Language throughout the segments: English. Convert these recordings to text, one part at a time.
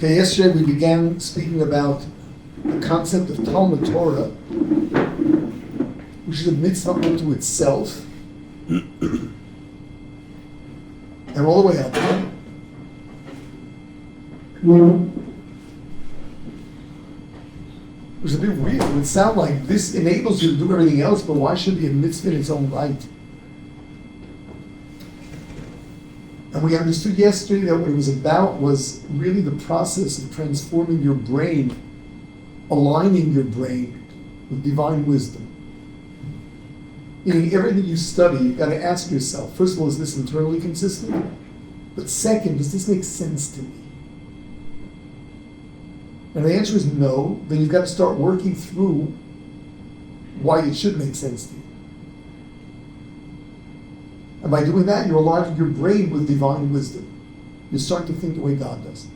Okay, yesterday we began speaking about the concept of Talmud Torah, which is a mitzvah unto itself, and all the way up. It was a bit weird. It would sound like this enables you to do everything else, but why should it be a mitzvah in its own right? And we understood yesterday that what it was about was really the process of transforming your brain, aligning your brain with divine wisdom. Meaning everything you study, you've got to ask yourself, first of all, is this internally consistent? But second, does this make sense to me? And the answer is no, then you've got to start working through why it should make sense to you. And by doing that, you're aligning your brain with divine wisdom. You start to think the way God does.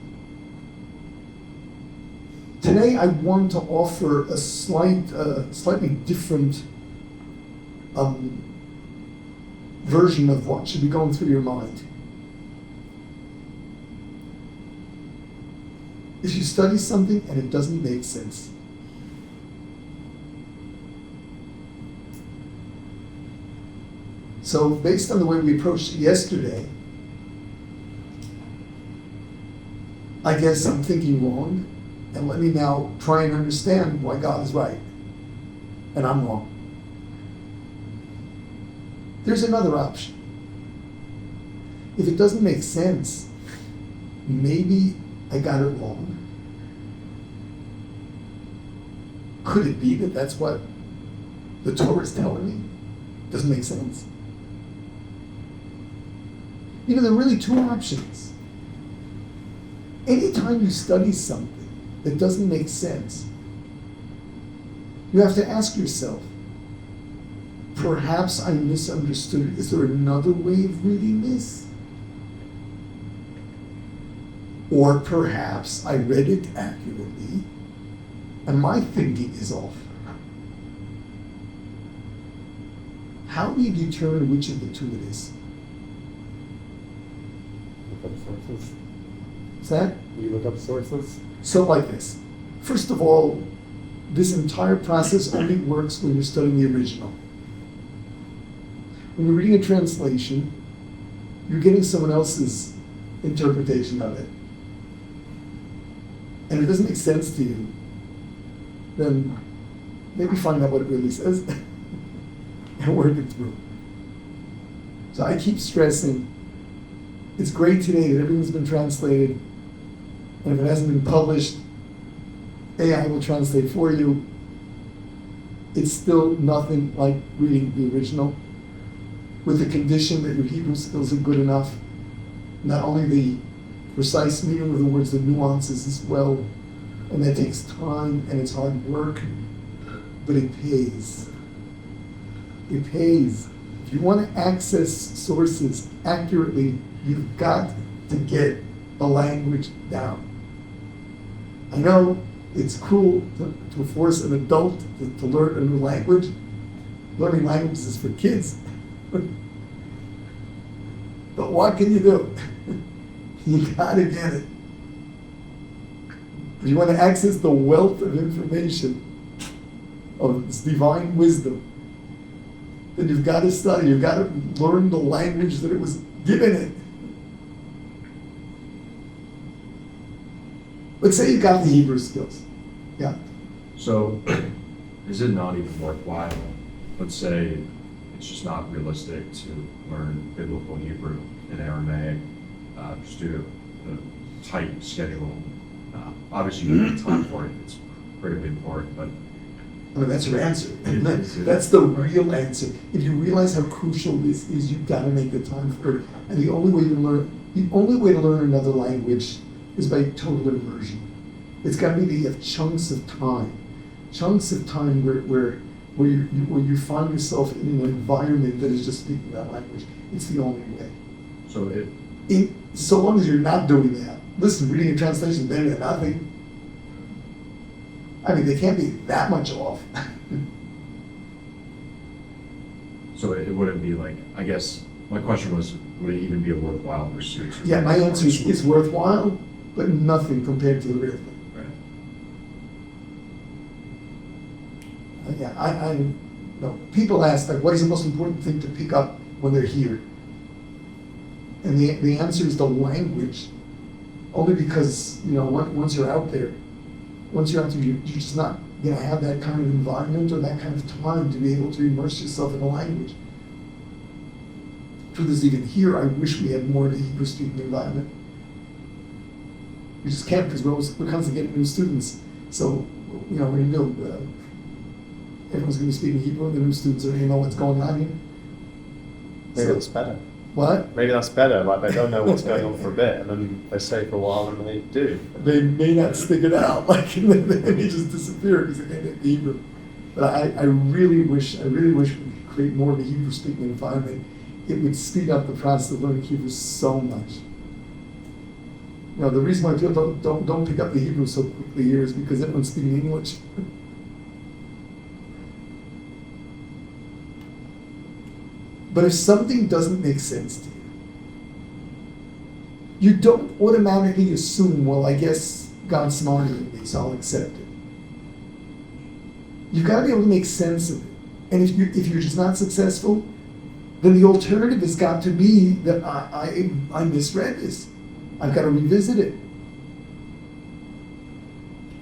Today, I want to offer a slightly different version of what should be going through your mind. If you study something and it doesn't make sense, so based on the way we approached it yesterday, I guess I'm thinking wrong, and let me now try and understand why God is right and I'm wrong. There's another option. If it doesn't make sense, maybe I got it wrong. Could it be that that's what the Torah is telling me? Doesn't make sense. You know, there are really two options. Anytime you study something that doesn't make sense, you have to ask yourself, perhaps I misunderstood it. Is there another way of reading this? Or perhaps I read it accurately and my thinking is off. How do you determine which of the two it is? Look up sources. Is that? You look up sources. So like this. First of all, this entire process only works when you're studying the original. When you're reading a translation, you're getting someone else's interpretation of it. And if it doesn't make sense to you, then maybe find out what it really says and work it through. So I keep stressing, it's great today that everything's been translated, and if it hasn't been published, AI will translate for you. It's still nothing like reading the original, with the condition that your Hebrew skills are good enough, not only the precise meaning of the words, the nuances as well, and that takes time and it's hard work, but it pays. It pays. If you want to access sources accurately, you've got to get the language down. I know it's cruel to force an adult to learn a new language. Learning languages is for kids. But what can you do? You gotta get it. If you want to access the wealth of information of this divine wisdom, then you've got to study. You've got to learn the language that it was given it. Let's say you got the Hebrew skills. Yeah. So, is it not even worthwhile? Let's say it's just not realistic to learn biblical Hebrew and Aramaic, just due to the tight schedule. Obviously, you need time for it. It's critically important, but I mean, that's your answer. That's the real answer. If you realize how crucial this is, you've got to make the time for it. And the only way to learn another language is by total immersion. It's got to be that you have chunks of time where you find yourself in an environment that is just speaking that language. It's the only way. So long as you're not doing that, listen, reading a translation is better than nothing. I mean, they can't be that much off. So it wouldn't be like, I guess, my question was, would it even be a worthwhile pursuit? Yeah, my answer is it's worthwhile, but nothing compared to the real thing. Right. Yeah, people ask, like, what is the most important thing to pick up when they're here? And the answer is the language, only because, once you're out there, you're just not going to have that kind of environment or that kind of time to be able to immerse yourself in the language. Truth is, even here, I wish we had more of a Hebrew-speaking environment. We just can't, because we're constantly getting new students. So, we're going to do, everyone's going to be speaking Hebrew, and the new students are going to know what's going on here. Maybe that's better. What? Maybe that's better. Like, they don't know what's going on for a bit, and then they stay for a while, and they do. They may not stick it out, like, and then they just disappear because they can't get the Hebrew. But I really wish we could create more of a Hebrew-speaking environment. It would speed up the process of learning Hebrew so much. The reason why people don't pick up the Hebrew so quickly here is because everyone's speaking English. But if something doesn't make sense to you don't automatically assume, well, I guess God's smarter than me, so I'll accept it. You've got to be able to make sense of it. And if you're just not successful, then the alternative has got to be that I misread this. I've got to revisit it.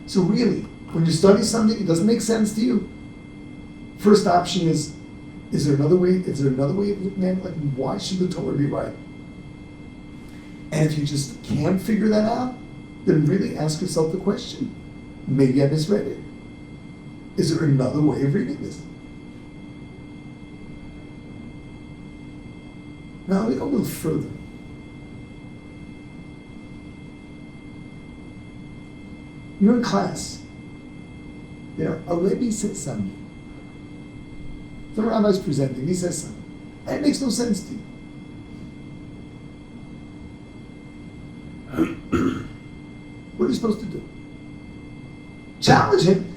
So really, when you study something, it doesn't make sense to you. First option is there another way? Is there another way of looking at it? Like, why should the Torah be right? And if you just can't figure that out, then really ask yourself the question: maybe I misread it. Is there another way of reading this? Now let me go a little further. You're in class. A Rebbe says something. The rabbi's presenting, he says something. And it makes no sense to you. What are you supposed to do? Challenge him.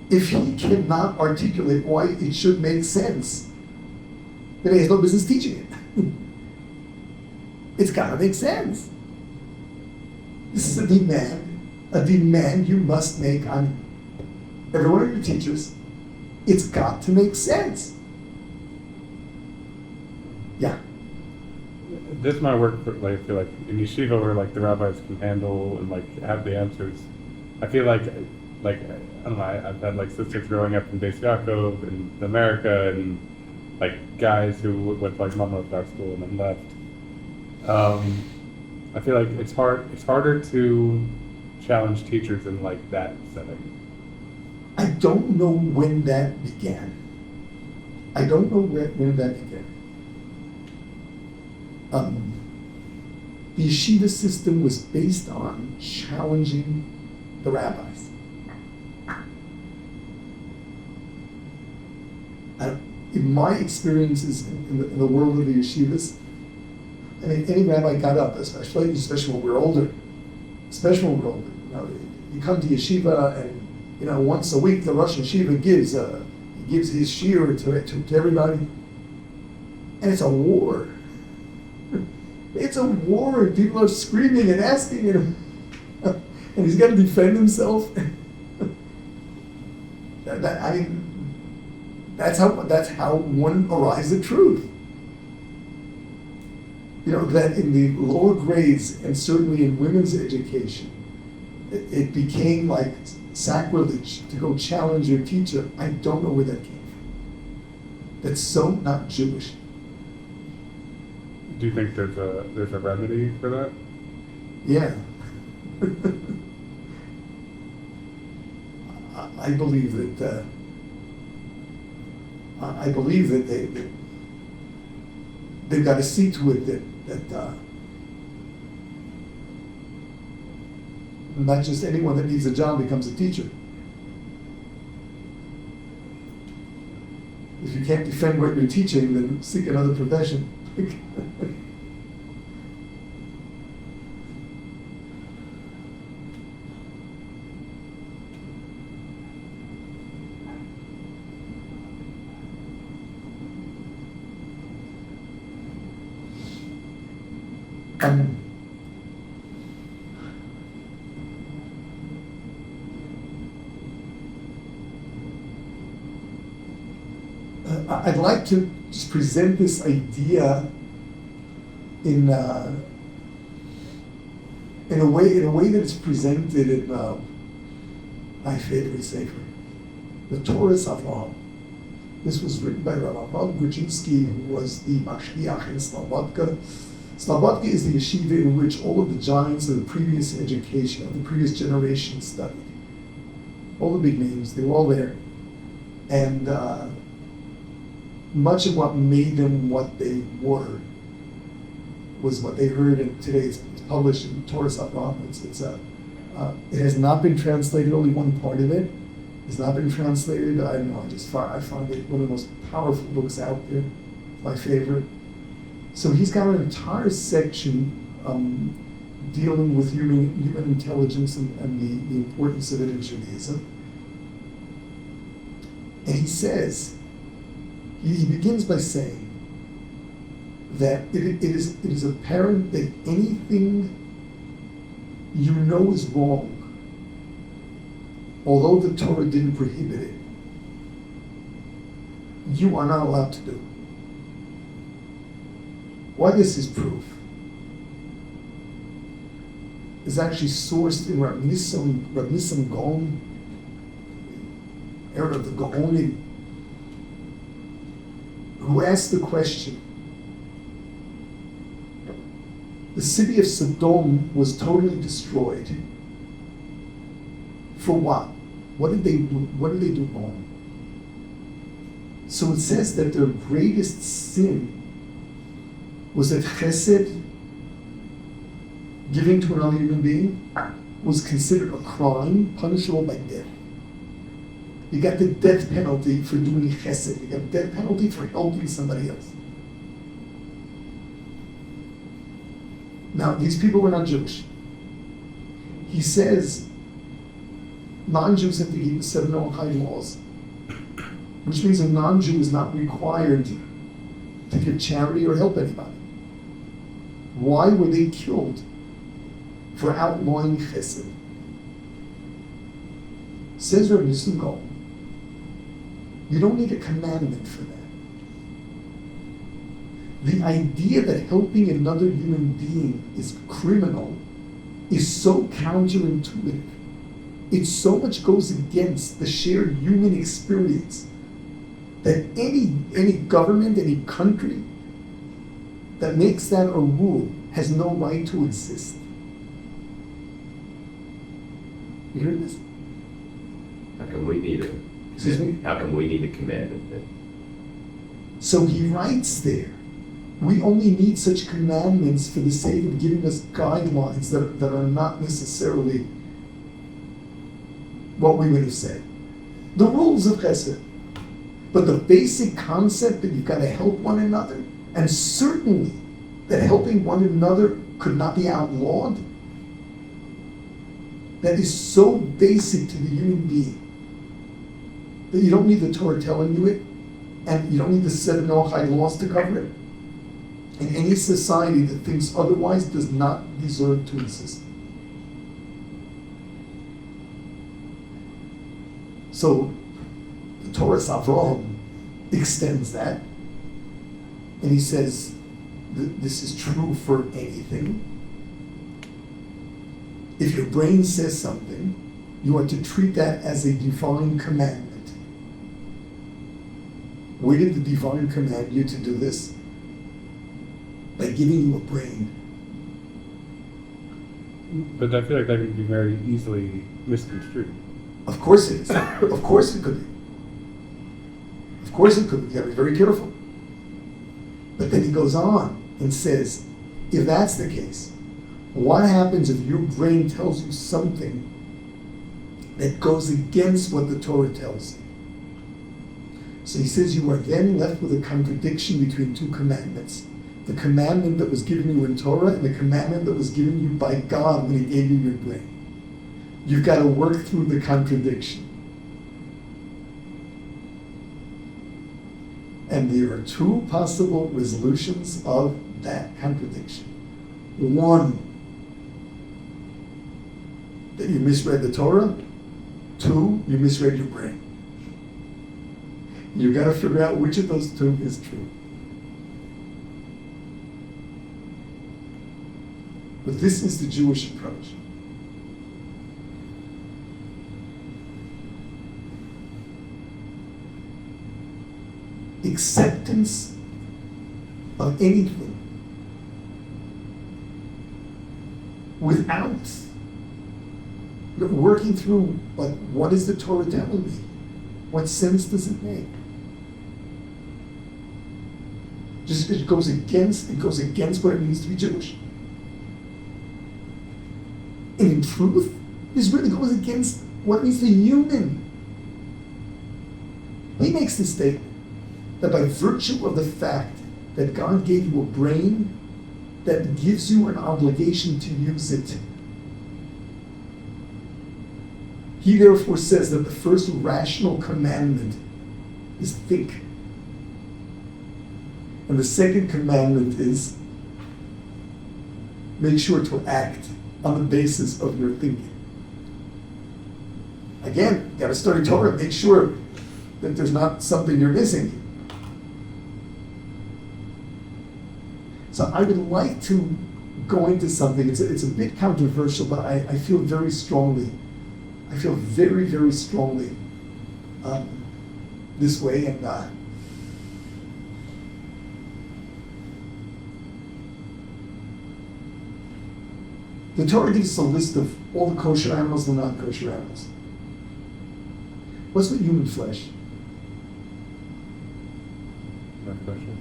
If he cannot articulate why it should make sense, then he has no business teaching it. It's got to make sense. This is a demand you must make on every one of your teachers. It's got to make sense. Yeah. This might work for, I feel like in yeshiva where the rabbis can handle and have the answers. I feel like I don't know, I've had sisters growing up in Beis Yaakov in America and guys who went to Mamlech art school and then left. I feel like it's harder to challenge teachers in that setting. I don't know when that began. The yeshiva system was based on challenging the rabbis. In my experiences in the world of the yeshivas, any rabbi got up, especially when we're older. You come to yeshiva and once a week the Rosh Yeshiva gives his shiur to everybody, and it's a war. It's a war, and people are screaming and asking him, and he's got to defend himself. That's how one arrives at truth. That in the lower grades and certainly in women's education, it became sacrilege to go challenge your teacher. I don't know where that came from. That's so not Jewish. Do you think there's a remedy for that? Yeah. I believe that they've got to see to it that not just anyone that needs a job becomes a teacher. If you can't defend what you're teaching, then seek another profession. Um, I'd like to just present this idea in a way that it's presented in my favorite sefer, the Torah Avraham. This was written by Rabbi Berkovits, who was the Mashgiach in Slobodka. Slobodka is the yeshiva in which all of the giants of the previous education, of the previous generation studied. All the big names, they were all there. And much of what made them what they were was what they heard, and today it's published in Torah Avraham. It has not been translated, only one part of it has not been translated. I don't know, I found it one of the most powerful books out there, my favorite. So he's got an entire section dealing with human intelligence and the importance of it in Judaism. And he says, he begins by saying that it is apparent that anything you know is wrong, although the Torah didn't prohibit it, you are not allowed to do. Why this is proof is actually sourced in Rabbi Nissim Gaon, era of the Gaonim, who asked the question, the city of Sodom was totally destroyed. For what? What did they do wrong? So it says that their greatest sin was that chesed, giving to another human being, was considered a crime punishable by death. You got the death penalty for doing chesed. You got the death penalty for helping somebody else. Now, these people were not Jewish. He says non-Jews have to keep the 7 Noahide laws, which means a non-Jew is not required to give charity or help anybody. Why were they killed? For outlawing chesed. Says Rabbi Nissim Gaon, you don't need a commandment for that. The idea that helping another human being is criminal is so counterintuitive. It so much goes against the shared human experience that any government, any country that makes that a rule has no right to exist. You hear this? How come we need a Excuse me? How come we need a commandment then? So he writes there, we only need such commandments for the sake of giving us guidelines that are not necessarily what we would have said. The rules of chesed. But the basic concept that you've got to help one another, and certainly that helping one another could not be outlawed, that is so basic to the human being that you don't need the Torah telling you it, and you don't need the 7 Noahide laws to cover it. And any society that thinks otherwise does not deserve to exist. So the Torah Avraham extends that, and he says this is true for anything. If your brain says something, you are to treat that as a divine commandment. Where did the divine command you to do this? By giving you a brain. But I feel like that could be very easily misconstrued. Of course it is. Of course it could be. Of course it could be. You gotta be very careful. But then he goes on and says, if that's the case, what happens if your brain tells you something that goes against what the Torah tells you? So he says you are then left with a contradiction between two commandments. The commandment that was given you in Torah and the commandment that was given you by God when he gave you your brain. You've got to work through the contradiction. And there are two possible resolutions of that contradiction. One, that you misread the Torah. Two, you misread your brain. You got to figure out which of those two is true. But this is the Jewish approach. Acceptance of anything without working through, like, what is the Torah telling me? What sense does it make? Just it goes against what it means to be Jewish. And in truth, this really goes against what it means to be human. He makes the statement that by virtue of the fact that God gave you a brain, that gives you an obligation to use it. He therefore says that the first rational commandment is think. And the second commandment is make sure to act on the basis of your thinking. Again, you got to study Torah, make sure that there's not something you're missing. So I would like to go into something, it's a bit controversial, but I feel very strongly, very strongly this way. And the Torah gives us a list of all the kosher animals and the non-kosher animals. What's with human flesh? Not kosher.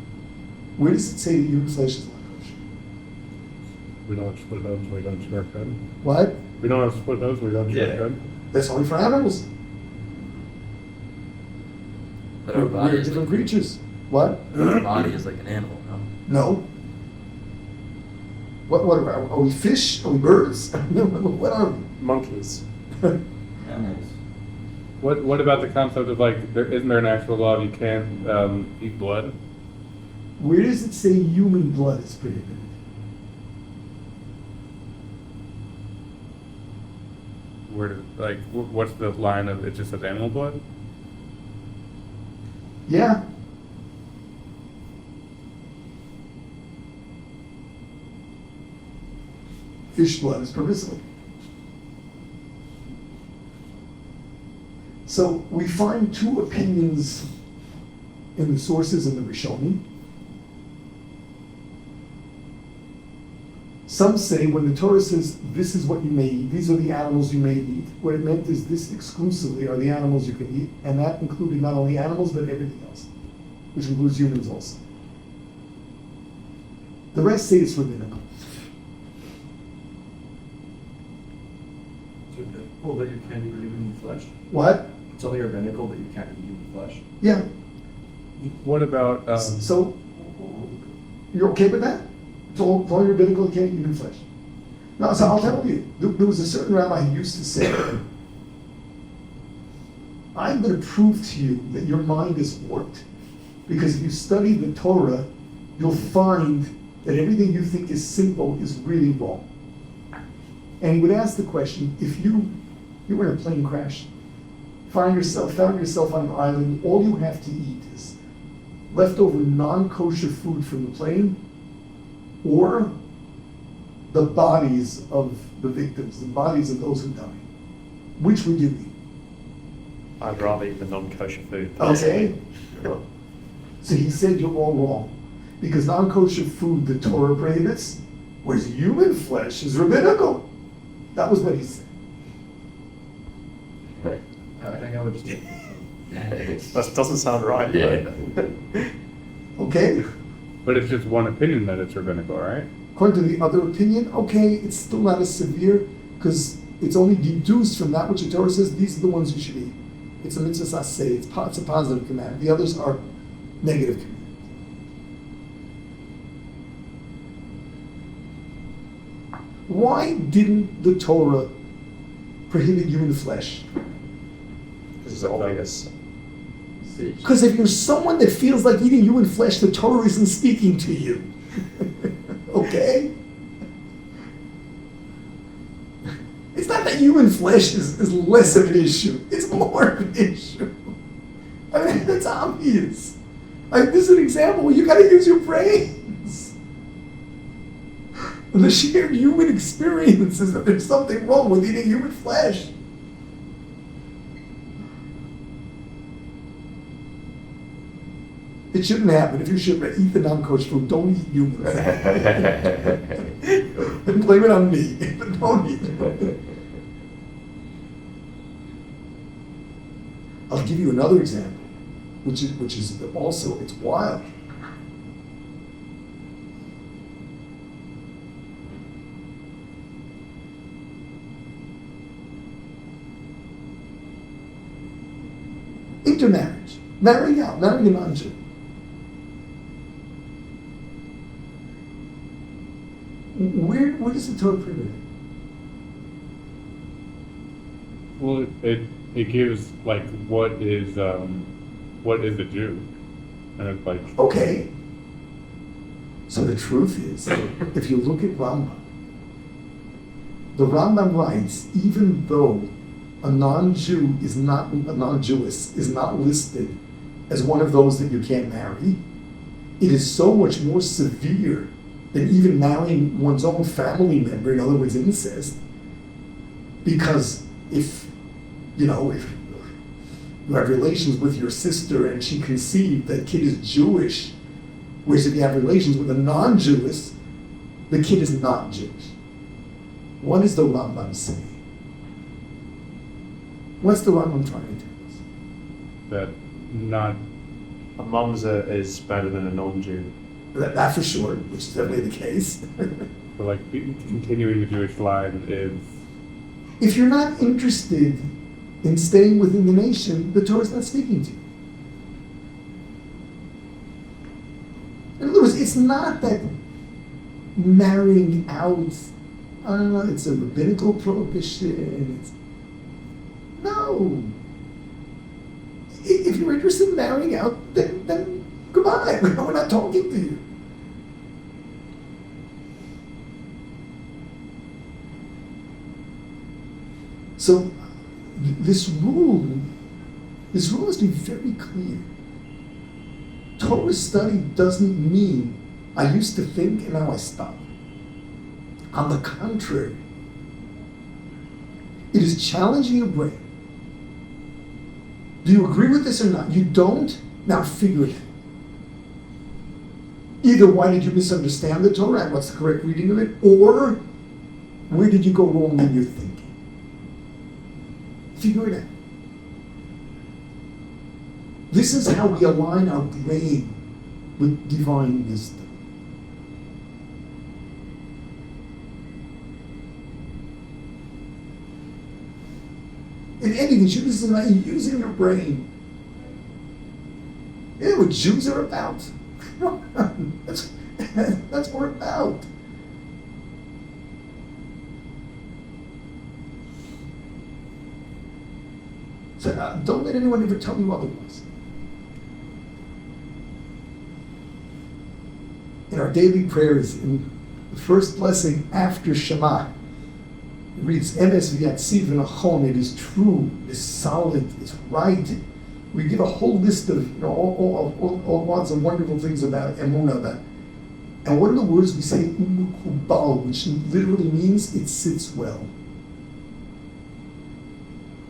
Where does it say that human flesh is not kosher? We don't split those, we don't share code. What? We don't have to split those, we don't share Yeah. code. That's only for animals. But our body We're is different like, creatures. What? our body is like an animal, no? No. What are we fish? Are we birds? What are we? Monkeys. Animals. What about the concept of, like, isn't there an actual law of you can't eat blood? Where does it say human blood is prohibited? Where do, like, what's the line of, it just says animal blood? Yeah. Fish blood is permissible. So we find two opinions in the sources in the Rishonim. Some say when the Torah says this is what you may eat, these are the animals you may eat, what it meant is this exclusively are the animals you can eat, and that included not only animals but everything else, which includes humans also. The rest say it's rabbinical. Well, that you can't eat human flesh. What? It's only rabbinical that you can't eat human flesh. Yeah. What about, So you're okay with that? It's all rabbinical, you can't eat human flesh. No, so I'll tell you, there was a certain rabbi who used to say, I'm going to prove to you that your mind is warped. Because if you study the Torah, you'll find that everything you think is simple is really wrong. And he would ask the question, if you were in a plane crash, found yourself on an island, all you have to eat is leftover non-kosher food from the plane, or the bodies of the victims, the bodies of those who died. Which would you eat? I'd rather eat the non-kosher food. Okay. So he said you're all wrong. Because non-kosher food the Torah prohibits, whereas human flesh is rabbinical. That was what he said. I think I would just. That doesn't sound right. Yeah. Okay? but it's just one opinion that it's rabbinical, right? According to the other opinion, okay, it's still not as severe because it's only deduced from that which the Torah says, these are the ones you should eat. It's a mitzvah saseh, it's a positive command. The others are negative commands. Why didn't the Torah prohibit human flesh? This is obvious. Because if you're someone that feels like eating human flesh, the Torah isn't speaking to you. Okay? human flesh is less of an issue. It's more of an issue. I mean, it's obvious. Like, this is an example where you got to use your brains. The shared human experience is that there's something wrong with eating human flesh. It shouldn't happen. If you should eat the non-kosher food, don't eat human. And blame it on me, but don't eat it. I'll give you another example, which is also, it's wild. Intermarriage, marrying out, marrying a non-Jew. Where does the Torah prohibit it? Well, it gives like what is a Jew, and it's like Okay. So the truth is, if you look at Rambam, the Rambam writes, even though a non-Jew is not a non-Jewess is not listed as one of those that you can't marry, it is so much more severe than even marrying one's own family member, in other words, incest. Because if you have relations with your sister and she conceived, that kid is Jewish, whereas if you have relations with a non-Jewess, the kid is not Jewish. What is the Rambam saying? What's the Rambam trying to tell us? that not. A mamzer is better than a non-Jew. That for sure, which is definitely the case. So like continuing the Jewish line is If you're not interested in staying within the nation, the Torah's not speaking to you. In other words, it's not that marrying out, I don't know, it's a rabbinical prohibition. No. If you're interested in marrying out, then goodbye. We're not talking to you. So this rule must be very clear. Torah study doesn't mean I used to think and now I stop. On the contrary, it is challenging your brain. Do you agree with this or not? You don't? Now figure it out. Either why did you misunderstand the Torah and what's the correct reading of it, or where did you go wrong in your thinking? Figure it out. This is how we align our brain with divine wisdom. In anything, this is about using your brain. You know what Jews are about? That's what we're about. So don't let anyone ever tell you otherwise. In our daily prayers, in the first blessing after Shema, it reads, Emes v'yatziv v'nachon, it is true, it is solid, it's right. We give a whole list of all lots of wonderful things about emunah. And one of the words we say, umukubal, which literally means it sits well.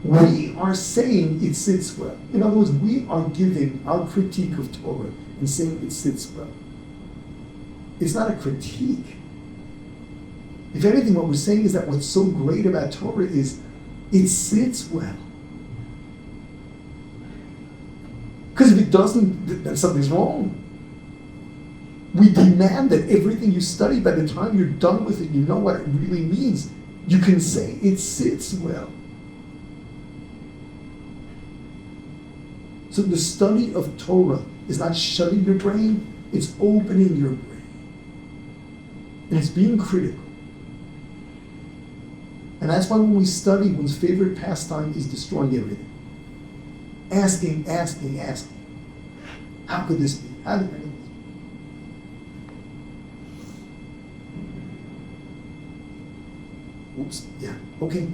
We are saying it sits well. In other words, we are giving our critique of Torah and saying it sits well. It's not a critique. If anything, what we're saying is that what's so great about Torah is it sits well. Because if it doesn't, then something's wrong. We demand that everything you study, by the time you're done with it, you know what it really means. You can say it sits well. So the study of Torah is not shutting your brain, it's opening your brain. And it's being critical. And that's why when we study, one's favorite pastime is destroying everything. Asking. How could this be? How did this be? Oops, yeah, okay.